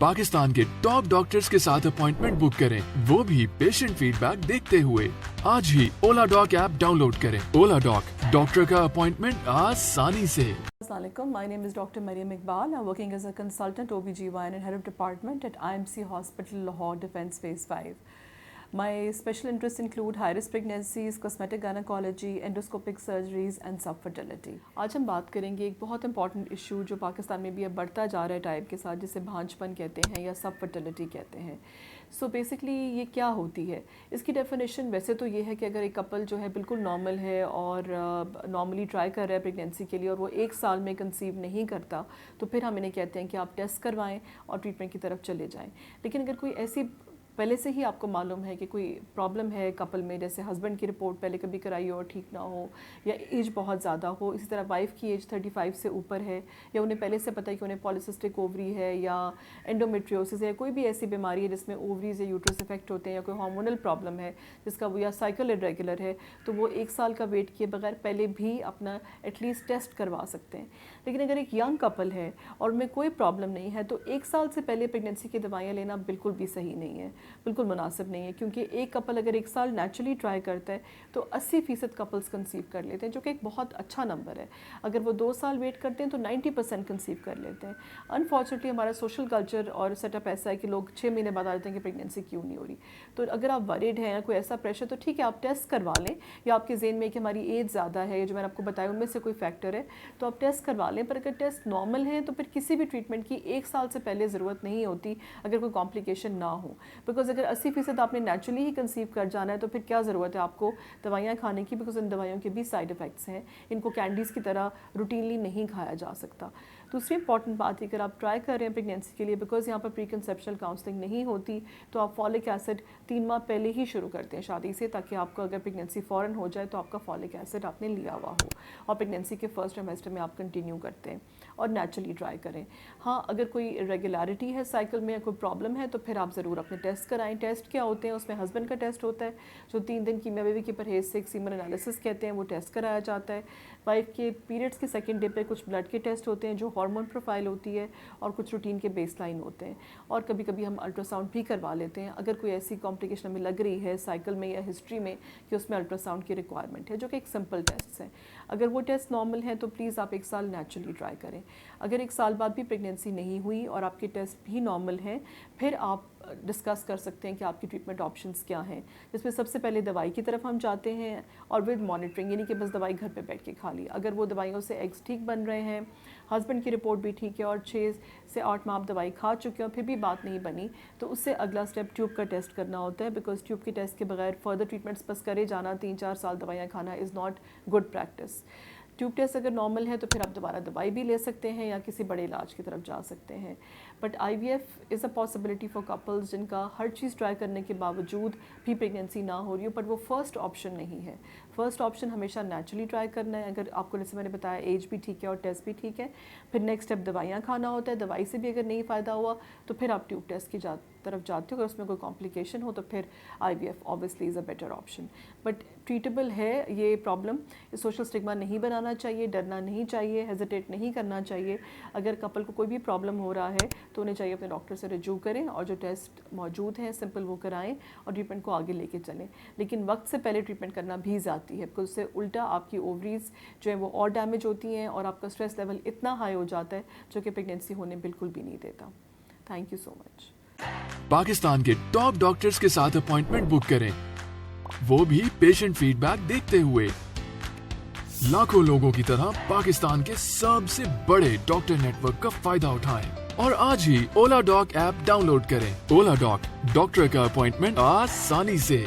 पाकिस्तान के top doctors के साथ अपॉइंटमेंट बुक करें, वो भी पेशेंट फीडबैक देखते हुए। आज ही ओला डॉक ऐप डाउनलोड करें। ओला डॉक, डॉक्टर का अपॉइंटमेंट आसानी से। Assalamualaikum. My name is Dr. Mariam Iqbal. I'm working as a consultant OBGYN and head of department at IMC Hospital, Lahore Defence Phase 5. My special interests include high-risk pregnancies, cosmetic gynecology, endoscopic surgeries and subfertility. आज हम बात करेंगे एक बहुत important issue जो पाकिस्तान में भी अब बढ़ता जा रहा है टाइप के साथ, जिसे भांजपन कहते हैं या सबफर्टिलिटी कहते हैं। सो बेसिकली ये क्या होती है? इसकी डेफिनेशन वैसे तो ये है कि अगर एक कपल जो है बिल्कुल नॉर्मल है और नॉर्मली ट्राई कर रहा है प्रेगनेंसी के लिए और वो 1 साल में कंसीव नहीं करता, तो फिर हम इन्हें कहते हैं कि आप टेस्ट करवाएं और ट्रीटमेंट की तरफ चले जाएं। लेकिन अगर कोई ऐसी पहले से ही आपको मालूम है कि कोई प्रॉब्लम है कपल में, जैसे हस्बैंड की रिपोर्ट पहले कभी कराई हो और ठीक ना हो, या एज बहुत ज़्यादा हो, इसी तरह वाइफ की एज 35 से ऊपर है, या उन्हें पहले से पता है कि उन्हें पॉलीसिस्टिक ओवरी है या एंडोमेट्रियोसिस है, कोई भी ऐसी बीमारी है जिसमें ओवरीज या यूट्रस इफेक्ट होते हैं, या कोई हार्मोनल प्रॉब्लम है जिसका वो या साइकिल इरेगुलर है, तो वो 1 साल का वेट किए बगैर पहले भी अपना एटलीस्ट टेस्ट करवा सकते हैं। लेकिन अगर एक यंग कपल है और उनमें कोई प्रॉब्लम नहीं है, तो 1 साल से पहले प्रेगनेंसी की दवाइयाँ लेना बिल्कुल भी सही नहीं है, बिल्कुल मुनासिब नहीं है। क्योंकि एक कपल अगर 1 साल नेचुरली ट्राई करता है तो 80% कपल्स कंसीव कर लेते हैं, जो कि एक बहुत अच्छा नंबर है। अगर वो 2 साल वेट करते हैं तो 90% कंसीव कर लेते हैं। अनफॉर्चुनेटली हमारा सोशल कल्चर और सेटअप ऐसा है कि लोग 6 महीने बाद आ जाते हैं कि प्रेगनेंसी क्यों नहीं हो रही। तो अगर आप वरीड हैं या कोई ऐसा प्रेशर, तो ठीक है आप टेस्ट करवा लें, या आपके ज़हन में कि हमारी एज ज़्यादा है, जो मैंने आपको बताया उनमें से कोई फैक्टर है, तो आप टेस्ट करवा लें। पर अगर टेस्ट नॉर्मल है तो फिर किसी भी ट्रीटमेंट की 1 साल से पहले ज़रूरत नहीं होती अगर कोई कॉम्प्लिकेशन ना हो। बिकॉज अगर 80% आपने नेचुरली ही कंसीव कर जाना है तो फिर क्या ज़रूरत है आपको दवाइयाँ खाने की, बिकॉज इन दवाइयों के भी साइड इफ़ेक्ट्स हैं, इनको कैंडीज़ की तरह रूटीनली नहीं खाया जा सकता। दूसरी इंपॉर्टेंट बात है, अगर आप ट्राई कर रहे हैं प्रेगनेंसी के लिए, बिकॉज यहाँ पर प्री कंसेप्शनल काउंसलिंग नहीं होती, तो आप फॉलिक एसिड 3 माह पहले ही शुरू करते हैं शादी से, ताकि आपको अगर प्रेगनेंसी फ़ौरन हो जाए तो आपका फॉलिक एसिड आपने लिया हुआ हो, और प्रेगनेंसी के फर्स्ट ट्राइमेस्टर में आप कंटिन्यू करते हैं और नेचुरली ट्राई करें। हाँ, अगर कोई इरेगुलरिटी है साइकिल में या कोई प्रॉब्लम है तो फिर आप ज़रूर अपने टेस्ट कराएं। टेस्ट क्या होते हैं? उसमें हस्बैंड का टेस्ट होता है जो 3 दिन कीमिया बेबी की परहेज से, सीमन एनालिसिस कहते हैं, वो टेस्ट कराया जाता है। वाइफ के पीरियड्स के सेकंड डे पे कुछ ब्लड के टेस्ट होते हैं जो हार्मोन प्रोफाइल होती है, और कुछ रूटीन के बेसलाइन होते हैं, और कभी कभी हम अल्ट्रासाउंड भी करवा लेते हैं अगर कोई ऐसी कॉम्प्लिकेशन हमें लग रही है साइकिल में या हिस्ट्री में कि उसमें अल्ट्रासाउंड की रिक्वायरमेंट है, जो कि एक सिंपल टेस्ट है। अगर वो टेस्ट नॉर्मल है तो प्लीज़ आप 1 साल नेचुरली ट्राई करें। अगर 1 साल बाद भी प्रेगनेंसी नहीं हुई और आपके टेस्ट भी नॉर्मल हैं, फिर आप डिस्कस कर सकते हैं कि आपकी ट्रीटमेंट ऑप्शंस क्या हैं, जिसमें सबसे पहले दवाई की तरफ हम जाते हैं, और विद मॉनिटरिंग, यानी कि बस दवाई घर पे बैठ के खा ली। अगर वो दवाइयों से एग्स ठीक बन रहे हैं, हस्बैंड की रिपोर्ट भी ठीक है और 6 से 8 माह आप दवाई खा चुके हो, फिर भी बात नहीं बनी, तो उससे अगला स्टेप ट्यूब का टेस्ट करना होता है। बिकॉज ट्यूब के टेस्ट के बगैर फर्दर ट्रीटमेंट्स बस करे जाना, 3-4 साल दवाइयाँ खाना is not good practice. Tube test अगर नॉर्मल है तो फिर आप दोबारा दवाई भी ले सकते हैं या किसी बड़े इलाज की तरफ जा सकते हैं। But IVF is a possibility for couples जिनका हर चीज़ ट्राई करने के बावजूद भी प्रेगनेंसी ना हो रही हो, बट वो फर्स्ट ऑप्शन नहीं है। फर्स्ट ऑप्शन हमेशा नेचुरली ट्राई करना है। अगर आपको जैसे मैंने बताया एज भी ठीक है और टेस्ट भी ठीक है, फिर नेक्स्ट स्टेप दवाइयाँ खाना होता है। दवाई से भी अगर नहीं फ़ायदा हुआ तो फिर आप ट्यूब टेस्ट की तरफ जाते हो। अगर उसमें कोई कॉम्प्लिकेशन हो तो फिर IVF obviously is a better option. But treatable है ये प्रॉब्लम, सोशल स्टिग्मा नहीं बनाना चाहिए, डरना नहीं चाहिए, हेजिटेट नहीं करना चाहिए। अगर कपल को कोई भी प्रॉब्लम हो रहा है तो उन्हें चाहिए अपने डॉक्टर से रजू करें, और जो टेस्ट मौजूद हैं सिंपल वो कराएं और ट्रीटमेंट को आगे लेके चलें। लेकिन वक्त से पहले ट्रीटमेंट करना भी ज़्यादा है, बिकॉज उससे उल्टा आपकी ओवरीज जो है वो और डैमेज होती हैं और आपका स्ट्रेस लेवल इतना हाई हो जाता है जो कि प्रेगनेंसी होने बिल्कुल भी नहीं देता। Thank you so much. Pakistan के टॉप डॉक्टर्स के साथ अपॉइंटमेंट बुक करें, वो भी पेशेंट फीडबैक देखते हुए। लाखों लोगों की तरह पाकिस्तान के सबसे बड़े डॉक्टर नेटवर्क का फायदा उठाएं और आज ही ओला डॉक ऐप डाउनलोड करें। ओला डॉक, डॉक्टर का अपॉइंटमेंट आसानी से।